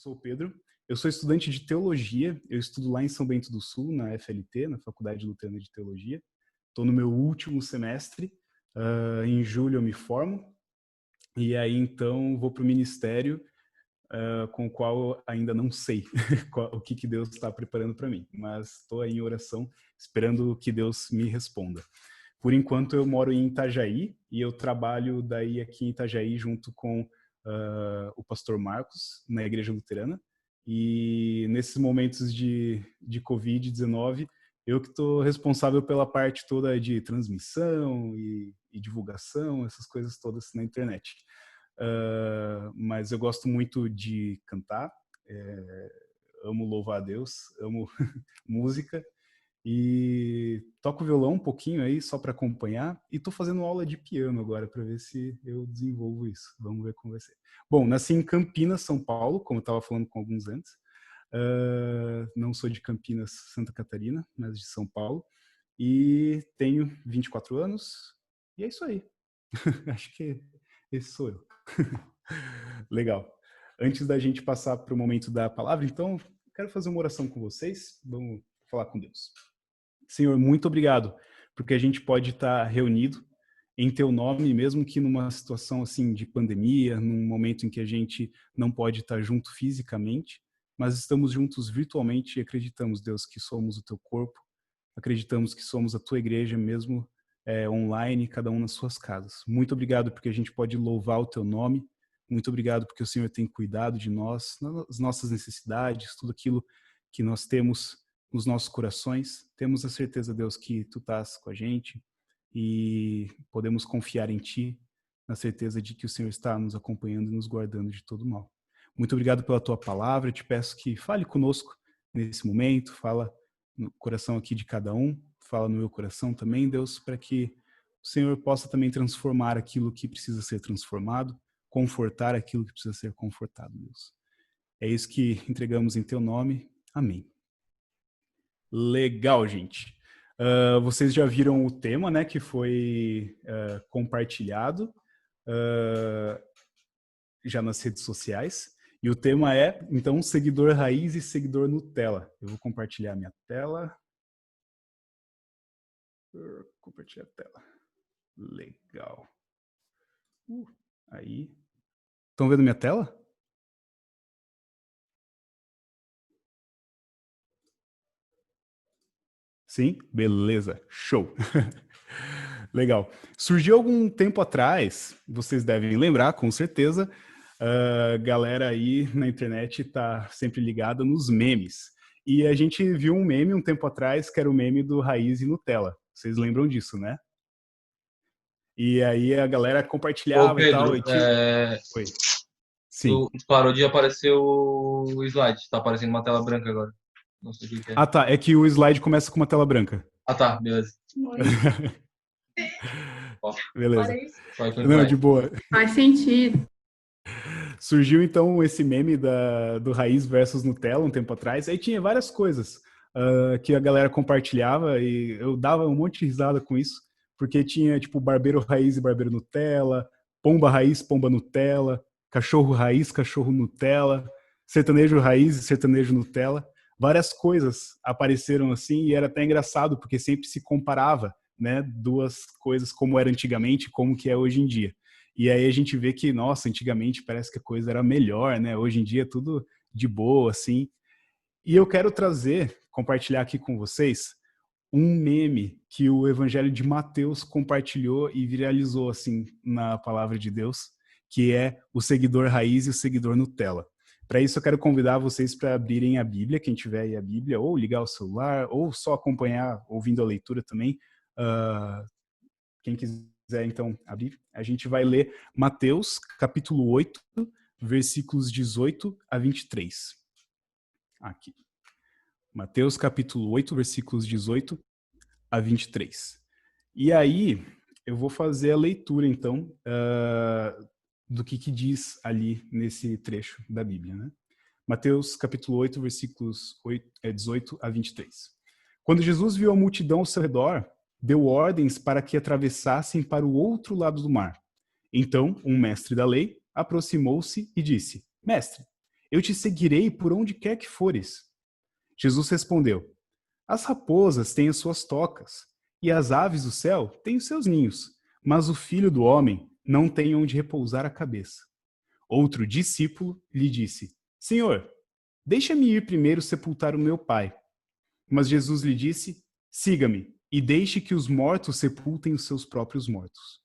sou o Pedro, eu sou estudante de teologia, eu estudo lá em São Bento do Sul, na FLT, na Faculdade Luterana de Teologia. Estou no meu último semestre, em julho eu me formo, e aí então vou para o ministério, com o qual eu ainda não sei o que Deus está preparando para mim, mas estou aí em oração, esperando que Deus me responda. Por enquanto eu moro em Itajaí, e eu trabalho daí aqui em Itajaí junto com o pastor Marcos, na Igreja Luterana. E nesses momentos de Covid-19, eu que estou responsável pela parte toda de transmissão e divulgação, essas coisas todas na internet. Mas eu gosto muito de cantar, amo louvar a Deus, amo música, e toco violão um pouquinho aí só para acompanhar, e tô fazendo aula de piano agora para ver se eu desenvolvo isso. Vamos ver como vai ser. Bom, nasci em Campinas, São Paulo, como eu estava falando com alguns antes. Não sou de Campinas, Santa Catarina, mas de São Paulo. E tenho 24 anos, e é isso aí. Acho que esse sou eu. Legal. Antes da gente passar para o momento da palavra, então, quero fazer uma oração com vocês. Vamos falar com Deus. Senhor, muito obrigado, porque a gente pode estar reunido em Teu nome, mesmo que numa situação assim de pandemia, num momento em que a gente não pode estar junto fisicamente, mas estamos juntos virtualmente e acreditamos, Deus, que somos o Teu corpo, acreditamos que somos a Tua igreja mesmo online, cada um nas suas casas. Muito obrigado porque a gente pode louvar o Teu nome, muito obrigado porque o Senhor tem cuidado de nós, nas nossas necessidades, tudo aquilo que nós temos nos nossos corações. Temos a certeza, Deus, que Tu estás com a gente e podemos confiar em Ti, na certeza de que o Senhor está nos acompanhando e nos guardando de todo mal. Muito obrigado pela Tua palavra. Te peço que fale conosco nesse momento, fala no coração aqui de cada um, fala no meu coração também, Deus, para que o Senhor possa também transformar aquilo que precisa ser transformado, confortar aquilo que precisa ser confortado, Deus. É isso que entregamos em Teu nome. Amém. Legal, gente. Vocês já viram o tema, né, que foi compartilhado já nas redes sociais. E o tema é, então, seguidor raiz e seguidor Nutella. Eu vou compartilhar minha tela. Compartilhar a tela. Legal. Aí. Estão vendo minha tela? Sim? Beleza. Show. Legal. Surgiu algum tempo atrás, vocês devem lembrar, com certeza, galera aí na internet tá sempre ligada nos memes. E a gente viu um meme um tempo atrás, que era o meme do Raiz e Nutella. Vocês lembram disso, né? E aí a galera Ô, compartilhava e tal. Pedro, E tinha... Oi. Sim. tu parou de aparecer o slide. Tá aparecendo uma tela branca agora. Não sei o que que é. Ah, tá. É que o slide começa com uma tela branca. Ah, tá. Beleza. Ó, Beleza. vai com o Não, de slide. boa. Faz sentido. Surgiu então esse meme do Raiz versus Nutella um tempo atrás. Aí tinha várias coisas que a galera compartilhava e eu dava um monte de risada com isso, porque tinha tipo barbeiro raiz e barbeiro Nutella, pomba raiz, pomba Nutella, cachorro raiz, cachorro Nutella, sertanejo raiz e sertanejo Nutella. Várias coisas apareceram assim e era até engraçado, porque sempre se comparava, né, duas coisas como era antigamente e como que é hoje em dia. E aí a gente vê que, nossa, antigamente parece que a coisa era melhor, né? Hoje em dia é tudo de boa, assim. E eu quero compartilhar aqui com vocês, um meme que o Evangelho de Mateus compartilhou e viralizou, assim, na palavra de Deus, que é o seguidor raiz e o seguidor Nutella. Para isso eu quero convidar vocês para abrirem a Bíblia, quem tiver aí a Bíblia, ou ligar o celular, ou só acompanhar, ouvindo a leitura também. Quem quiser, então, abrir, a gente vai ler Mateus, capítulo 8, versículos 18 a 23. Aqui. Mateus, capítulo 8, versículos 18 a 23. E aí, eu vou fazer a leitura, então, do que diz ali nesse trecho da Bíblia, né? Mateus, capítulo 8, versículos 18 a 23. Quando Jesus viu a multidão ao seu redor, deu ordens para que atravessassem para o outro lado do mar. Então, um mestre da lei aproximou-se e disse: Mestre, Eu te seguirei por onde quer que fores. Jesus respondeu: As raposas têm as suas tocas, e as aves do céu têm os seus ninhos, mas o Filho do Homem não tem onde repousar a cabeça. Outro discípulo lhe disse: Senhor, deixa-me ir primeiro sepultar o meu pai. Mas Jesus lhe disse: Siga-me, e deixe que os mortos sepultem os seus próprios mortos.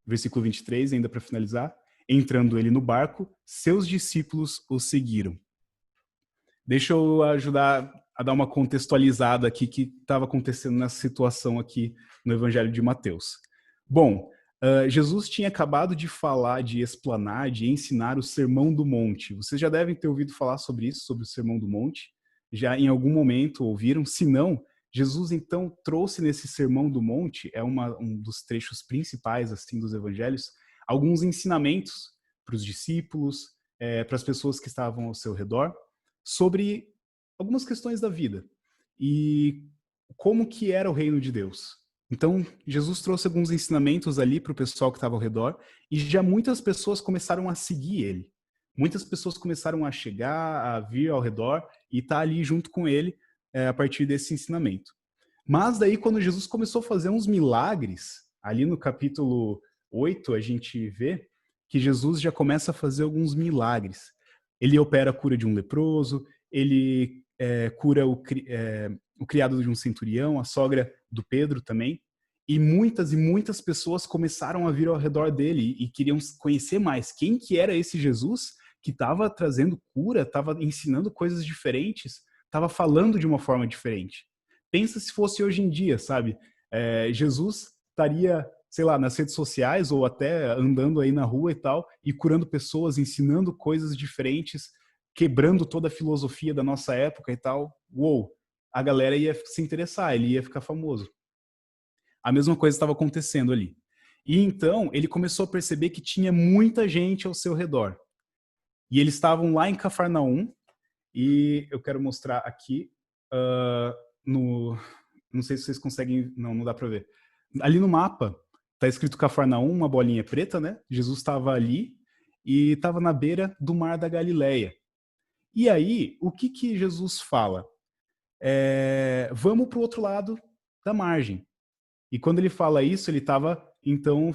Versículo 23, ainda para finalizar. Entrando ele no barco, seus discípulos o seguiram. Deixa eu ajudar a dar uma contextualizada aqui que estava acontecendo nessa situação aqui no Evangelho de Mateus. Bom, Jesus tinha acabado de falar, de explanar, de ensinar o Sermão do Monte. Vocês já devem ter ouvido falar sobre isso, sobre o Sermão do Monte. Já em algum momento ouviram? Se não, Jesus então trouxe nesse Sermão do Monte, um dos trechos principais assim dos Evangelhos, alguns ensinamentos para os discípulos, para as pessoas que estavam ao seu redor, sobre algumas questões da vida e como que era o reino de Deus. Então, Jesus trouxe alguns ensinamentos ali para o pessoal que estava ao redor e já muitas pessoas começaram a seguir ele. Muitas pessoas começaram a chegar, a vir ao redor e estar ali junto com ele a partir desse ensinamento. Mas daí, quando Jesus começou a fazer uns milagres, ali no capítulo 8, a gente vê que Jesus já começa a fazer alguns milagres. Ele opera a cura de um leproso, ele cura o criado de um centurião, a sogra do Pedro também. E muitas pessoas começaram a vir ao redor dele e queriam conhecer mais. Quem que era esse Jesus que estava trazendo cura, estava ensinando coisas diferentes, estava falando de uma forma diferente? Pensa se fosse hoje em dia, sabe? Jesus estaria, sei lá, nas redes sociais ou até andando aí na rua e tal, e curando pessoas, ensinando coisas diferentes, quebrando toda a filosofia da nossa época e tal. Uou! A galera ia se interessar, ele ia ficar famoso. A mesma coisa estava acontecendo ali. E então ele começou a perceber que tinha muita gente ao seu redor. E eles estavam lá em Cafarnaum, e eu quero mostrar aqui, não sei se vocês conseguem, não dá para ver. Ali no mapa, tá escrito Cafarnaum, uma bolinha preta, né? Jesus estava ali e estava na beira do mar da Galileia. E aí, o que Jesus fala? Vamos para o outro lado da margem. E quando ele fala isso, ele estava, então,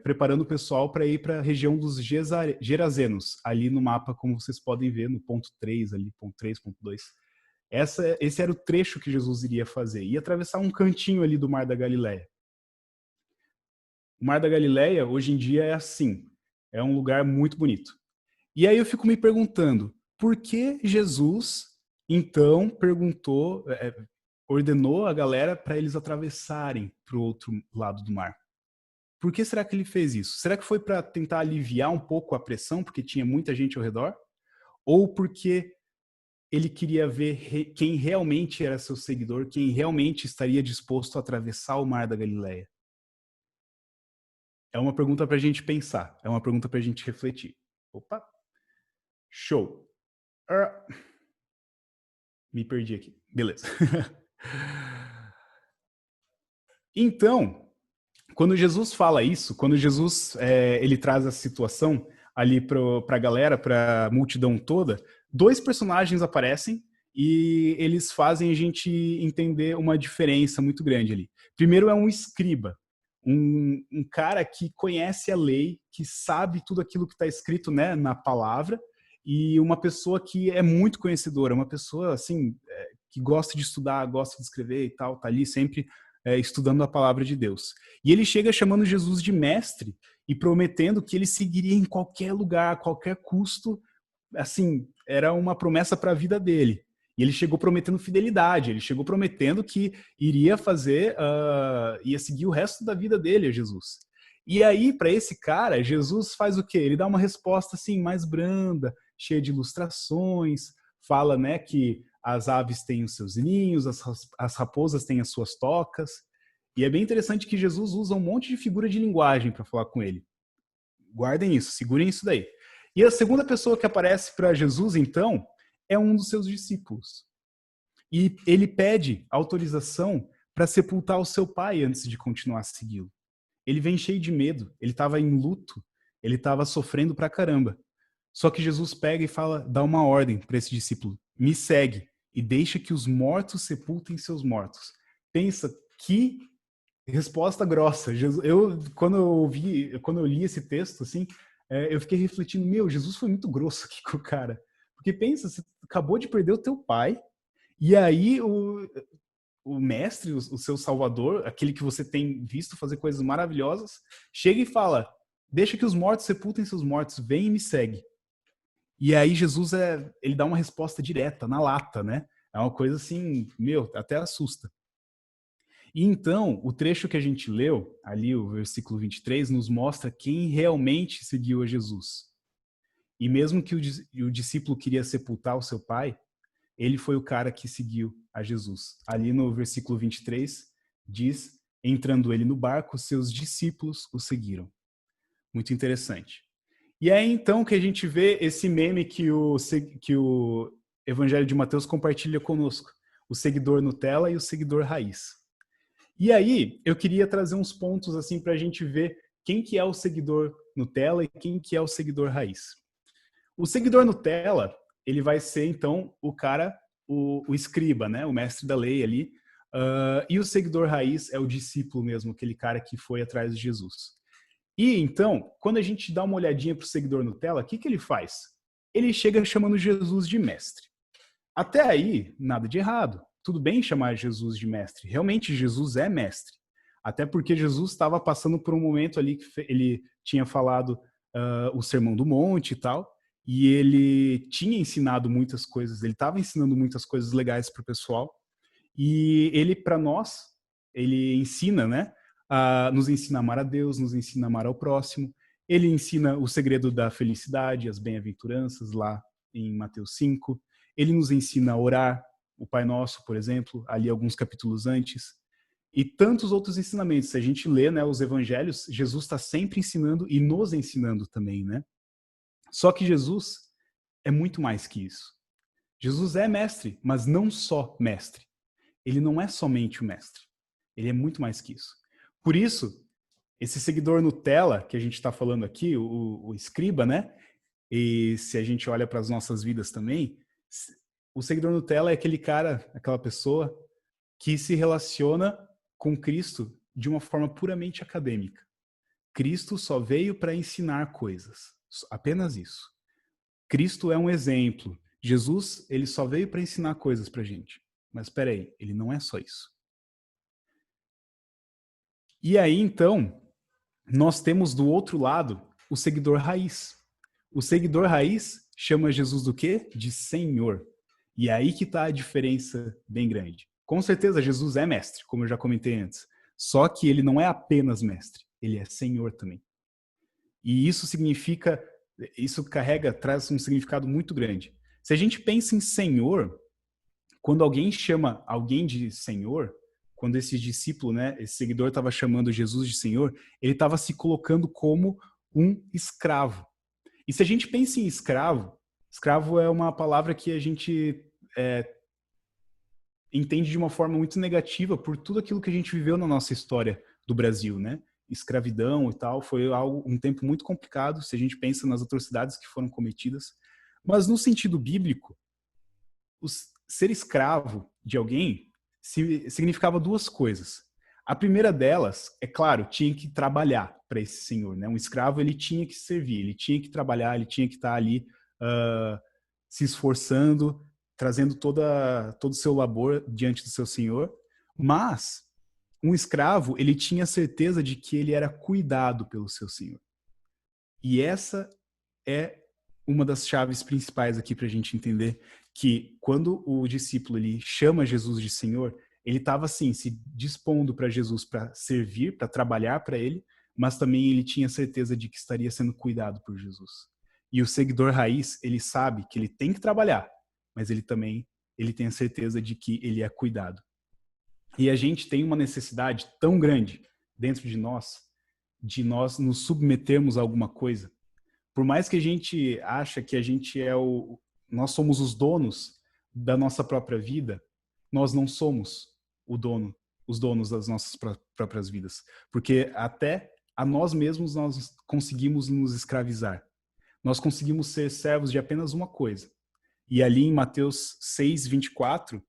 preparando o pessoal para ir para a região dos Gerazenos, ali no mapa, como vocês podem ver, no ponto 3, ali, ponto 3, ponto 2. Esse era o trecho que Jesus iria fazer. Ia atravessar um cantinho ali do Mar da Galileia. O Mar da Galileia, hoje em dia, é assim. É um lugar muito bonito. E aí eu fico me perguntando, por que Jesus, então, ordenou a galera para eles atravessarem para o outro lado do mar? Por que será que ele fez isso? Será que foi para tentar aliviar um pouco a pressão, porque tinha muita gente ao redor? Ou porque ele queria ver quem realmente era seu seguidor, quem realmente estaria disposto a atravessar o Mar da Galileia? É uma pergunta para a gente pensar, é uma pergunta para a gente refletir. Opa! Show! Me perdi aqui. Beleza. Então, quando Jesus fala isso, quando Jesus ele traz a situação ali para a galera, para a multidão toda, dois personagens aparecem e eles fazem a gente entender uma diferença muito grande ali. Primeiro é um escriba, um cara que conhece a lei, que sabe tudo aquilo que está escrito, né, na palavra, e uma pessoa que é muito conhecedora, uma pessoa assim que gosta de estudar, gosta de escrever e tal, tá ali sempre estudando a palavra de Deus. E ele chega chamando Jesus de mestre e prometendo que ele seguiria em qualquer lugar, a qualquer custo. Assim, era uma promessa para a vida dele. E ele chegou prometendo fidelidade, ele chegou prometendo que iria ia seguir o resto da vida dele a Jesus. E aí, para esse cara, Jesus faz o quê? Ele dá uma resposta assim mais branda, cheia de ilustrações, fala, né, que as aves têm os seus ninhos, as raposas têm as suas tocas. E é bem interessante que Jesus usa um monte de figura de linguagem para falar com ele. Guardem isso, segurem isso daí. E a segunda pessoa que aparece para Jesus, então, é um dos seus discípulos. E ele pede autorização para sepultar o seu pai antes de continuar a segui-lo. Ele vem cheio de medo, ele estava em luto, ele estava sofrendo pra caramba. Só que Jesus pega e fala, dá uma ordem para esse discípulo: me segue e deixa que os mortos sepultem seus mortos. Pensa que resposta grossa. Quando eu li esse texto, assim, eu fiquei refletindo, Jesus foi muito grosso aqui com o cara. Porque pensa, você acabou de perder o teu pai, e aí o mestre, o seu salvador, aquele que você tem visto fazer coisas maravilhosas, chega e fala, deixa que os mortos sepultem seus mortos, vem e me segue. E aí Jesus, ele dá uma resposta direta, na lata, né? É uma coisa assim, até assusta. E então, o trecho que a gente leu, ali o versículo 23, nos mostra quem realmente seguiu a Jesus. E mesmo que o discípulo queria sepultar o seu pai, ele foi o cara que seguiu a Jesus. Ali no versículo 23, diz, entrando ele no barco, seus discípulos o seguiram. Muito interessante. E é então que a gente vê esse meme que o Evangelho de Mateus compartilha conosco. O seguidor Nutella e o seguidor raiz. E aí, eu queria trazer uns pontos assim para a gente ver quem que é o seguidor Nutella e quem que é o seguidor raiz. O seguidor Nutella, ele vai ser então o cara, o escriba, né, o mestre da lei ali. E o seguidor raiz é o discípulo mesmo, aquele cara que foi atrás de Jesus. E então, quando a gente dá uma olhadinha para o seguidor Nutella, o que ele faz? Ele chega chamando Jesus de mestre. Até aí, nada de errado. Tudo bem chamar Jesus de mestre. Realmente, Jesus é mestre. Até porque Jesus estava passando por um momento ali que ele tinha falado o Sermão do Monte e tal, e ele tinha ensinado muitas coisas, ele estava ensinando muitas coisas legais para o pessoal, e ele, para nós, ele ensina, né? Nos ensina a amar a Deus, nos ensina a amar ao próximo, ele ensina o segredo da felicidade, as bem-aventuranças, lá em Mateus 5, ele nos ensina a orar, o Pai Nosso, por exemplo, ali alguns capítulos antes, e tantos outros ensinamentos. Se a gente lê, né, os evangelhos, Jesus está sempre ensinando e nos ensinando também, né? Só que Jesus é muito mais que isso. Jesus é mestre, mas não só mestre. Ele não é somente o mestre. Ele é muito mais que isso. Por isso, esse seguidor Nutella que a gente está falando aqui, o escriba, né? E se a gente olha para as nossas vidas também, o seguidor Nutella é aquele cara, aquela pessoa que se relaciona com Cristo de uma forma puramente acadêmica. Cristo só veio para ensinar coisas, apenas isso. Cristo é um exemplo. Jesus, ele só veio para ensinar coisas para a gente. Mas espera aí, ele não é só isso. E aí, então, nós temos do outro lado o seguidor raiz. O seguidor raiz chama Jesus do quê? De Senhor. E é aí que está a diferença bem grande. Com certeza, Jesus é mestre, como eu já comentei antes. Só que ele não é apenas mestre, ele é Senhor também. E isso traz um significado muito grande. Se a gente pensa em Senhor, quando alguém chama alguém de Senhor, quando esse discípulo, né, esse seguidor estava chamando Jesus de Senhor, ele estava se colocando como um escravo. E se a gente pensa em escravo, escravo é uma palavra que a gente entende de uma forma muito negativa por tudo aquilo que a gente viveu na nossa história do Brasil, né? Escravidão e tal, foi um tempo muito complicado se a gente pensa nas atrocidades que foram cometidas. Mas no sentido bíblico, ser escravo de alguém significava duas coisas. A primeira delas, é claro, tinha que trabalhar para esse senhor, né? Um escravo, ele tinha que servir, ele tinha que trabalhar, ele tinha que estar ali se esforçando, trazendo todo o seu labor diante do seu senhor. Mas um escravo, ele tinha certeza de que ele era cuidado pelo seu senhor. E essa é uma das chaves principais aqui para a gente entender que quando o discípulo ele chama Jesus de Senhor, ele estava assim se dispondo para Jesus para servir, para trabalhar para ele, mas também ele tinha certeza de que estaria sendo cuidado por Jesus. E o seguidor raiz, ele sabe que ele tem que trabalhar, mas ele tem a certeza de que ele é cuidado. E a gente tem uma necessidade tão grande dentro de nós nos submetermos a alguma coisa. Por mais que a gente acha que a gente nós somos os donos da nossa própria vida, nós não somos os donos das nossas próprias vidas, porque até a nós mesmos nós conseguimos nos escravizar. nós conseguimos ser servos de apenas uma coisa. E ali em Mateus 6:24,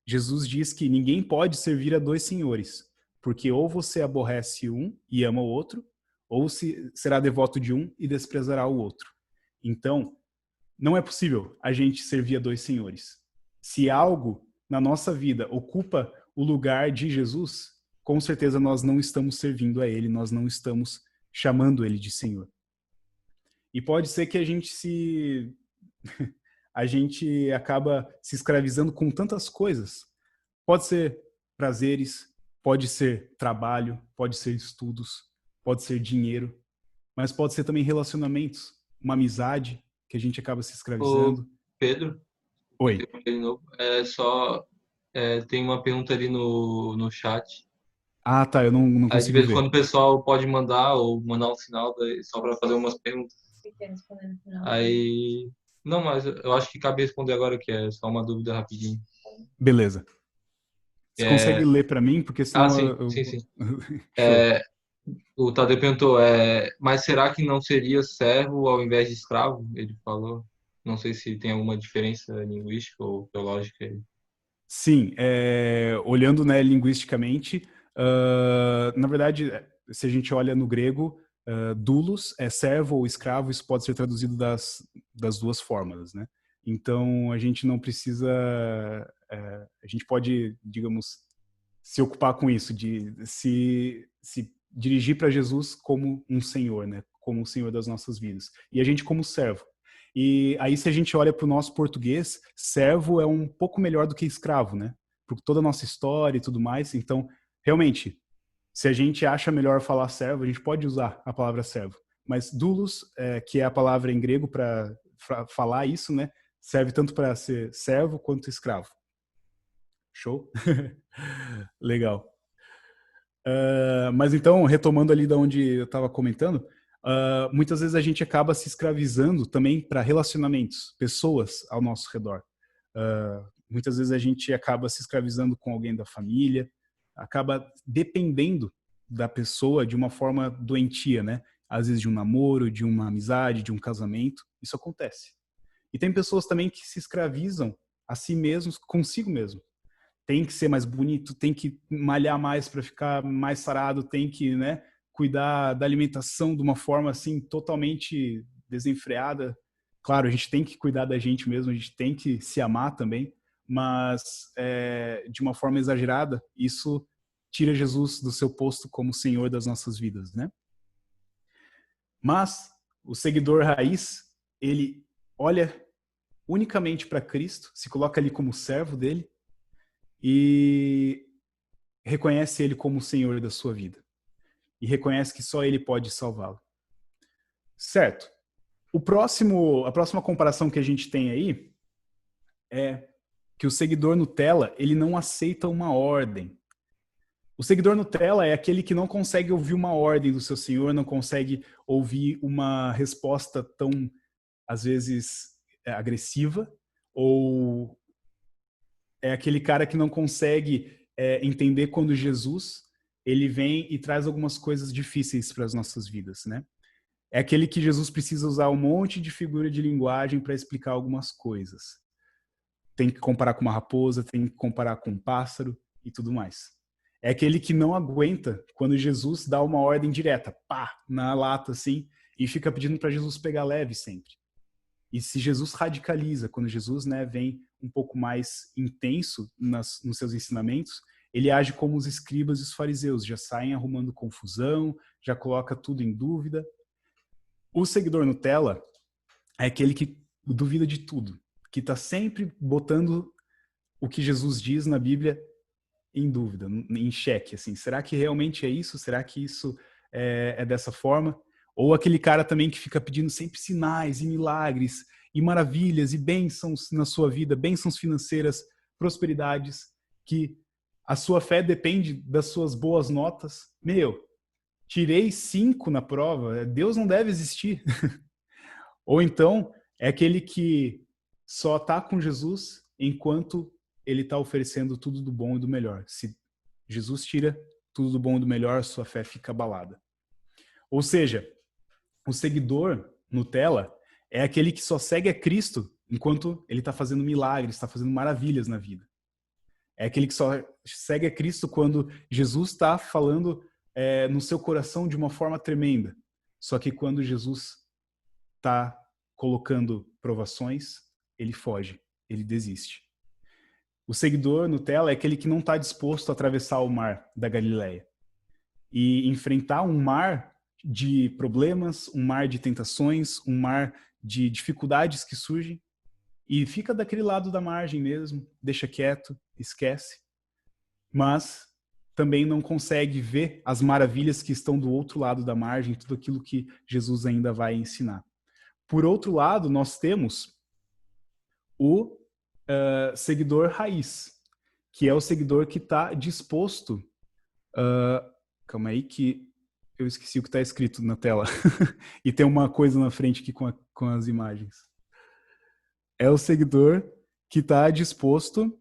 Jesus diz que ninguém pode servir a dois senhores, porque ou você aborrece um e ama o outro, ou será devoto de um e desprezará o outro. Então, não é possível a gente servir a dois senhores. Se algo na nossa vida ocupa o lugar de Jesus, com certeza nós não estamos servindo a Ele, nós não estamos chamando Ele de Senhor. E pode ser que a gente acaba se escravizando com tantas coisas. Pode ser prazeres, pode ser trabalho, pode ser estudos, pode ser dinheiro, mas pode ser também relacionamentos, uma amizade que a gente acaba se Ô, escravizando. Pedro, Oi. de novo. Tem uma pergunta ali no chat. Ah, tá, eu não Aí de consigo vez em quando ver. o pessoal pode mandar ou mandar um sinal só para fazer umas perguntas. Se quer responder no final. Aí. Não, mas eu acho que cabe responder agora, que é só uma dúvida rapidinho. Beleza. Você consegue É... ler para mim? Porque Ah, senão sim, eu... sim, sim. Show. O Tadeu perguntou, mas será que não seria servo ao invés de escravo? Ele falou. Não sei se tem alguma diferença linguística ou teológica aí. Sim, olhando, né, linguisticamente, na verdade, se a gente olha no grego, doulos é servo ou escravo, isso pode ser traduzido das duas formas, né? Então, a gente não precisa, a gente pode, digamos, se ocupar com isso, de se dirigir para Jesus como um Senhor, né? Como o Senhor das nossas vidas. E a gente como servo. E aí, se a gente olha para o nosso português, servo é um pouco melhor do que escravo, né? Por toda a nossa história e tudo mais. Então, realmente, se a gente acha melhor falar servo, a gente pode usar a palavra servo. Mas doulos, que é a palavra em grego para falar isso, né? Serve tanto para ser servo quanto escravo. Show? Legal. Mas então, retomando ali da onde eu estava comentando, muitas vezes a gente acaba se escravizando também para relacionamentos, pessoas ao nosso redor. Muitas vezes a gente acaba se escravizando com alguém da família, acaba dependendo da pessoa de uma forma doentia, né? Às vezes de um namoro, de uma amizade, de um casamento. Isso acontece. E tem pessoas também que se escravizam a si mesmos, consigo mesmo. Tem que ser mais bonito, tem que malhar mais para ficar mais sarado, tem que, né, cuidar da alimentação de uma forma assim totalmente desenfreada. Claro, a gente tem que cuidar da gente mesmo, a gente tem que se amar também, mas de uma forma exagerada, isso tira Jesus do seu posto como Senhor das nossas vidas, né? Mas o seguidor raiz, ele olha unicamente para Cristo, se coloca ali como servo dele e reconhece ele como o Senhor da sua vida. E reconhece que só ele pode salvá-lo. Certo. A próxima comparação que a gente tem aí é que o seguidor Nutella, ele não aceita uma ordem. O seguidor Nutella é aquele que não consegue ouvir uma ordem do seu senhor, não consegue ouvir uma resposta tão, às vezes, agressiva, ou é aquele cara que não consegue entender quando Jesus ele vem e traz algumas coisas difíceis para as nossas vidas, né? É aquele que Jesus precisa usar um monte de figura de linguagem para explicar algumas coisas. Tem que comparar com uma raposa, tem que comparar com um pássaro e tudo mais. É aquele que não aguenta quando Jesus dá uma ordem direta, pá, na lata assim, e fica pedindo para Jesus pegar leve sempre. E se Jesus radicaliza, quando Jesus, né, vem um pouco mais intenso nos seus ensinamentos, ele age como os escribas e os fariseus, já saem arrumando confusão, já coloca tudo em dúvida. O seguidor Nutella é aquele que duvida de tudo, que está sempre botando o que Jesus diz na Bíblia em dúvida, em xeque, assim, será que realmente é isso? Será que isso é dessa forma? Ou aquele cara também que fica pedindo sempre sinais e milagres e maravilhas e bênçãos na sua vida, bênçãos financeiras, prosperidades, que a sua fé depende das suas boas notas. Meu, tirei 5 na prova, Deus não deve existir. Ou então é aquele que só está com Jesus enquanto ele está oferecendo tudo do bom e do melhor. Se Jesus tira tudo do bom e do melhor, sua fé fica abalada. Ou seja, o seguidor Nutella É aquele que só segue a Cristo enquanto ele está fazendo milagres, está fazendo maravilhas na vida. É aquele que só segue a Cristo quando Jesus está falando no seu coração de uma forma tremenda. Só que quando Jesus está colocando provações, ele foge, ele desiste. O seguidor Nutella é aquele que não está disposto a atravessar o mar da Galileia e enfrentar um mar de problemas, um mar de tentações, um mar de dificuldades que surgem e fica daquele lado da margem mesmo, deixa quieto, esquece, mas também não consegue ver as maravilhas que estão do outro lado da margem, tudo aquilo que Jesus ainda vai ensinar. Por outro lado, nós temos o seguidor raiz, que é o seguidor que está disposto... calma aí que eu esqueci o que está escrito na tela. E tem uma coisa na frente aqui com as imagens. É o seguidor que está disposto...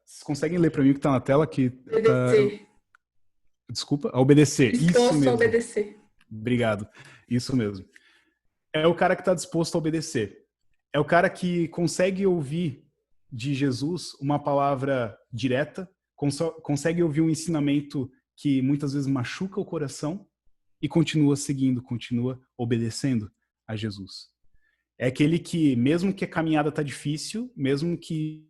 Vocês conseguem ler para mim o que está na tela? Obedecer. Desculpa, a obedecer. Disposto Isso mesmo. a obedecer. Obrigado. Isso mesmo. É o cara que está disposto a obedecer. É o cara que consegue ouvir de Jesus uma palavra direta, consegue ouvir um ensinamento que muitas vezes machuca o coração e continua seguindo, continua obedecendo a Jesus. É aquele que, mesmo que a caminhada está difícil, mesmo que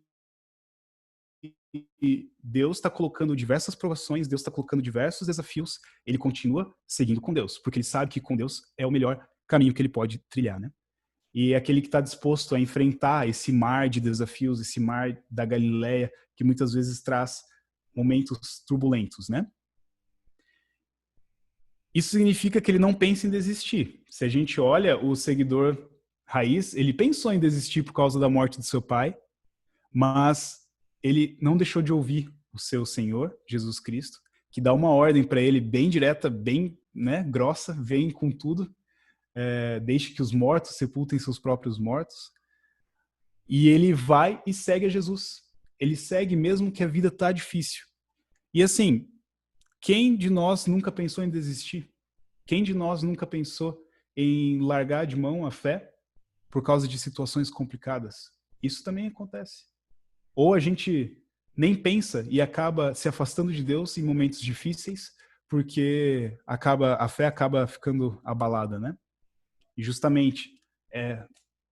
Deus está colocando diversas provações, Deus está colocando diversos desafios, ele continua seguindo com Deus, porque ele sabe que com Deus é o melhor caminho que ele pode trilhar, né? E é aquele que está disposto a enfrentar esse mar de desafios, esse mar da Galileia, que muitas vezes traz momentos turbulentos, né? Isso significa que ele não pensa em desistir. Se a gente olha o seguidor raiz, ele pensou em desistir por causa da morte de seu pai, mas ele não deixou de ouvir o seu Senhor, Jesus Cristo, que dá uma ordem para ele bem direta, bem, né, grossa, vem com tudo. Deixe que os mortos sepultem seus próprios mortos. E ele vai e segue a Jesus. Ele segue mesmo que a vida tá difícil. E assim, quem de nós nunca pensou em desistir? Quem de nós nunca pensou em largar de mão a fé por causa de situações complicadas? Isso também acontece. Ou a gente nem pensa e acaba se afastando de Deus em momentos difíceis porque a fé acaba ficando abalada, né? E justamente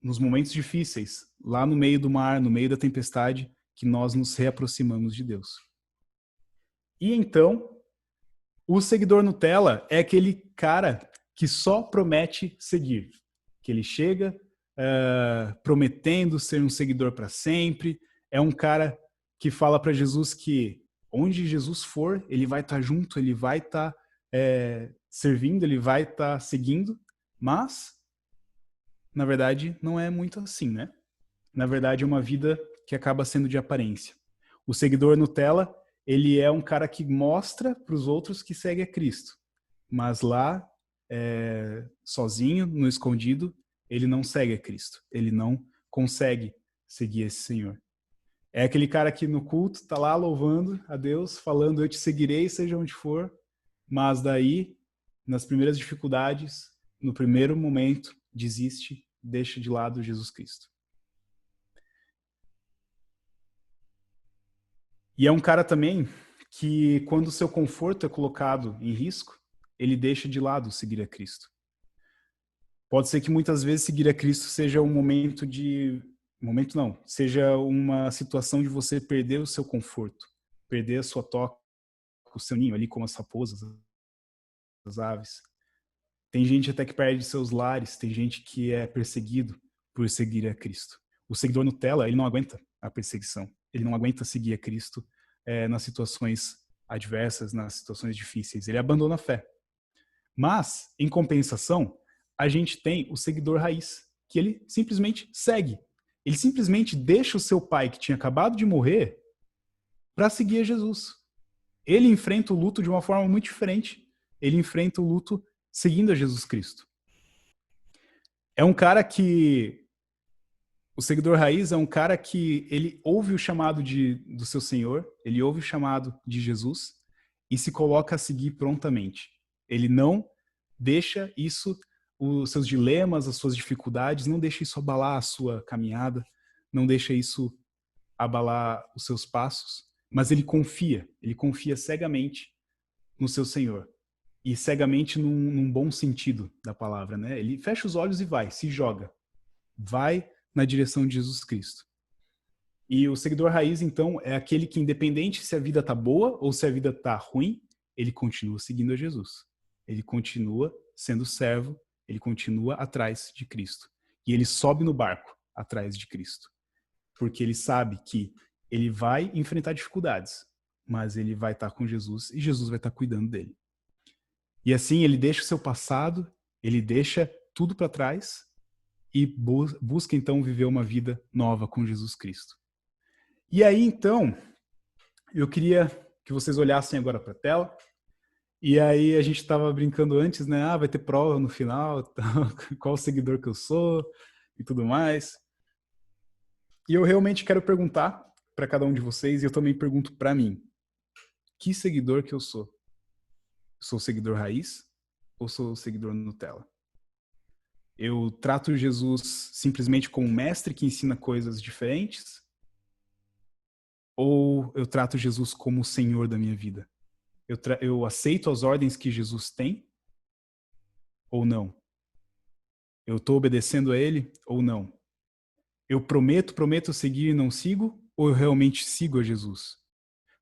nos momentos difíceis, lá no meio do mar, no meio da tempestade, que nós nos reaproximamos de Deus. E então, o seguidor Nutella é aquele cara que só promete seguir. Que ele chega prometendo ser um seguidor para sempre. É um cara que fala para Jesus que onde Jesus for, ele vai estar junto, ele vai estar servindo, ele vai estar seguindo. Mas, na verdade, não é muito assim, né? Na verdade, é uma vida que acaba sendo de aparência. O seguidor Nutella, ele é um cara que mostra para os outros que segue a Cristo. Mas lá, sozinho, no escondido, ele não segue a Cristo. Ele não consegue seguir esse Senhor. É aquele cara que no culto está lá louvando a Deus, falando, eu te seguirei, seja onde for. Mas daí, nas primeiras dificuldades, no primeiro momento, desiste, deixa de lado Jesus Cristo. E é um cara também que, quando o seu conforto é colocado em risco, ele deixa de lado seguir a Cristo. Pode ser que muitas vezes seguir a Cristo seja um momento seja uma situação de você perder o seu conforto, perder a sua toca, o seu ninho ali como as raposas, as aves. Tem gente até que perde seus lares, tem gente que é perseguido por seguir a Cristo. O seguidor Nutella, ele não aguenta a perseguição. Ele não aguenta seguir a Cristo nas situações adversas, nas situações difíceis. Ele abandona a fé. Mas, em compensação, a gente tem o seguidor raiz, que ele simplesmente segue. Ele simplesmente deixa o seu pai, que tinha acabado de morrer, para seguir a Jesus. Ele enfrenta o luto de uma forma muito diferente. Ele enfrenta o luto seguindo a Jesus Cristo. É um cara que... O seguidor raiz é um cara que ele ouve o chamado do seu Senhor, ele ouve o chamado de Jesus e se coloca a seguir prontamente. Ele não deixa isso, os seus dilemas, as suas dificuldades, não deixa isso abalar a sua caminhada, não deixa isso abalar os seus passos, mas ele confia cegamente no seu Senhor. E cegamente num bom sentido da palavra, né? Ele fecha os olhos e vai, se joga. Vai na direção de Jesus Cristo. E o seguidor raiz, então, é aquele que, independente se a vida tá boa ou se a vida tá ruim, ele continua seguindo a Jesus. Ele continua sendo servo, ele continua atrás de Cristo. E ele sobe no barco atrás de Cristo. Porque ele sabe que ele vai enfrentar dificuldades, mas ele vai estar com Jesus e Jesus vai estar cuidando dele. E assim ele deixa o seu passado, ele deixa tudo para trás e busca então viver uma vida nova com Jesus Cristo. E aí então, eu queria que vocês olhassem agora para a tela. E aí a gente estava brincando antes, né? Ah, vai ter prova no final, qual seguidor que eu sou e tudo mais. E eu realmente quero perguntar para cada um de vocês, e eu também pergunto para mim, que seguidor que eu sou? Sou seguidor raiz ou sou seguidor Nutella? Eu trato Jesus simplesmente como um mestre que ensina coisas diferentes? Ou eu trato Jesus como o Senhor da minha vida? Eu aceito as ordens que Jesus tem? Ou não? Eu estou obedecendo a Ele? Ou não? Eu prometo seguir e não sigo? Ou eu realmente sigo a Jesus?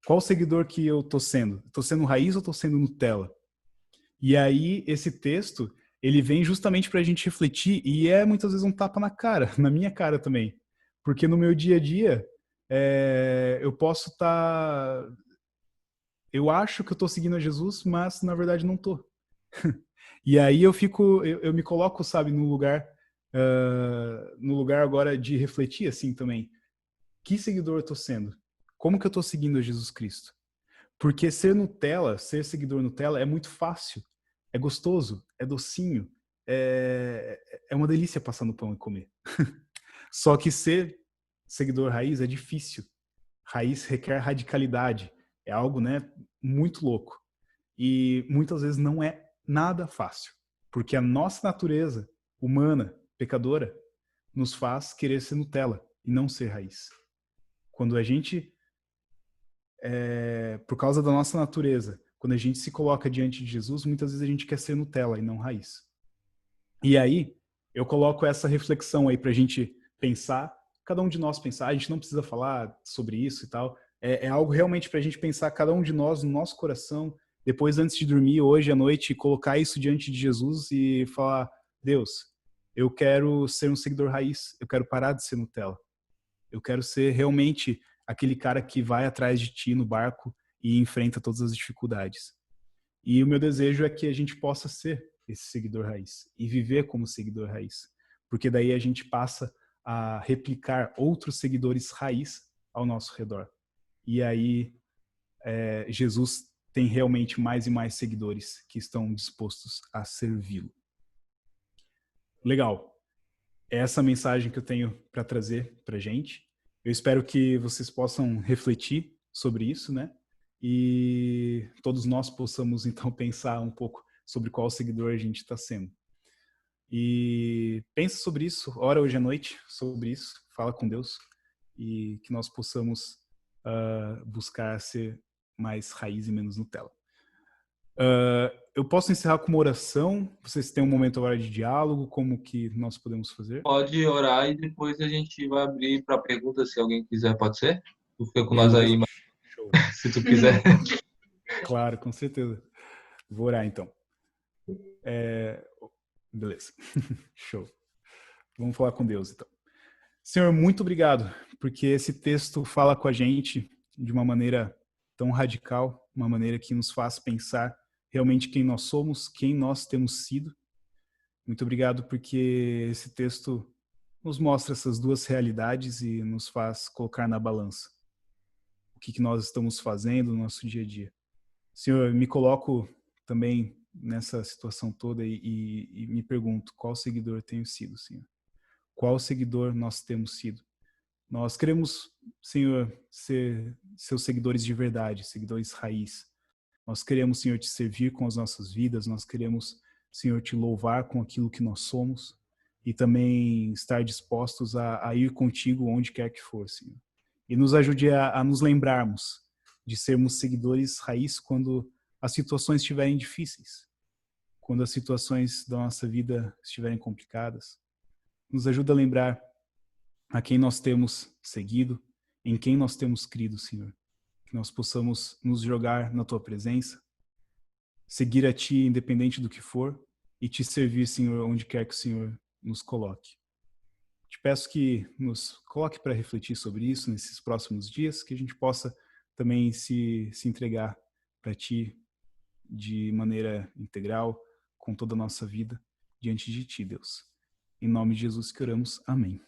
Qual seguidor que eu estou sendo? Estou sendo raiz ou estou sendo Nutella? E aí, esse texto, ele vem justamente para a gente refletir, e é muitas vezes um tapa na cara, na minha cara também. Porque no meu dia a dia, eu posso estar... Eu acho que eu estou seguindo a Jesus, mas na verdade não estou. E aí eu me coloco, sabe, no lugar agora de refletir assim também. Que seguidor eu estou sendo? Como que eu estou seguindo a Jesus Cristo? Porque ser Nutella, ser seguidor Nutella é muito fácil, é gostoso, é docinho, é uma delícia passar no pão e comer. Só que ser seguidor raiz é difícil. Raiz requer radicalidade, é algo, né, muito louco. E muitas vezes não é nada fácil, porque a nossa natureza humana, pecadora, nos faz querer ser Nutella e não ser raiz. Quando a gente por causa da nossa natureza, quando a gente se coloca diante de Jesus, muitas vezes a gente quer ser Nutella e não raiz. E aí, eu coloco essa reflexão aí pra gente pensar, cada um de nós pensar, a gente não precisa falar sobre isso e tal, é algo realmente pra gente pensar, cada um de nós, no nosso coração, depois antes de dormir, hoje à noite, colocar isso diante de Jesus e falar, Deus, eu quero ser um seguidor raiz, eu quero parar de ser Nutella. Eu quero ser realmente aquele cara que vai atrás de ti no barco e enfrenta todas as dificuldades. E o meu desejo é que a gente possa ser esse seguidor raiz e viver como seguidor raiz, porque daí a gente passa a replicar outros seguidores raiz ao nosso redor. E aí Jesus tem realmente mais e mais seguidores que estão dispostos a servi-lo. Legal. É essa mensagem que eu tenho para trazer para gente. Eu espero que vocês possam refletir sobre isso, né? E todos nós possamos então pensar um pouco sobre qual seguidor a gente está sendo. E pensa sobre isso, ora hoje à noite sobre isso, fala com Deus e que nós possamos buscar ser mais raiz e menos Nutella. Eu posso encerrar com uma oração? Vocês têm um momento agora de diálogo? Como que nós podemos fazer? Pode orar e depois a gente vai abrir para perguntas se alguém quiser, pode ser? Tu fica com nós aí, Beleza. Show. se tu quiser. Claro, com certeza. Vou orar então. Beleza. Show. Vamos falar com Deus então. Senhor, muito obrigado, porque esse texto fala com a gente de uma maneira tão radical, uma maneira que nos faz pensar realmente quem nós somos, quem nós temos sido. Muito obrigado porque esse texto nos mostra essas duas realidades e nos faz colocar na balança o que nós estamos fazendo no nosso dia a dia. Senhor, eu me coloco também nessa situação toda e me pergunto qual seguidor tenho sido, Senhor. Qual seguidor nós temos sido? Nós queremos, Senhor, ser seus seguidores de verdade, seguidores raiz. Nós queremos, Senhor, te servir com as nossas vidas, nós queremos Senhor, te louvar com aquilo que nós somos e também estar dispostos a ir contigo onde quer que for, Senhor. E nos ajude a nos lembrarmos de sermos seguidores raiz quando as situações estiverem difíceis, quando as situações da nossa vida estiverem complicadas. Nos ajuda a lembrar a quem nós temos seguido, em quem nós temos crido, Senhor. Que nós possamos nos jogar na Tua presença, seguir a Ti independente do que for e Te servir, Senhor, onde quer que o Senhor nos coloque. Te peço que nos coloque para refletir sobre isso nesses próximos dias, que a gente possa também se entregar para Ti de maneira integral, com toda a nossa vida, diante de Ti, Deus. Em nome de Jesus que oramos. Amém.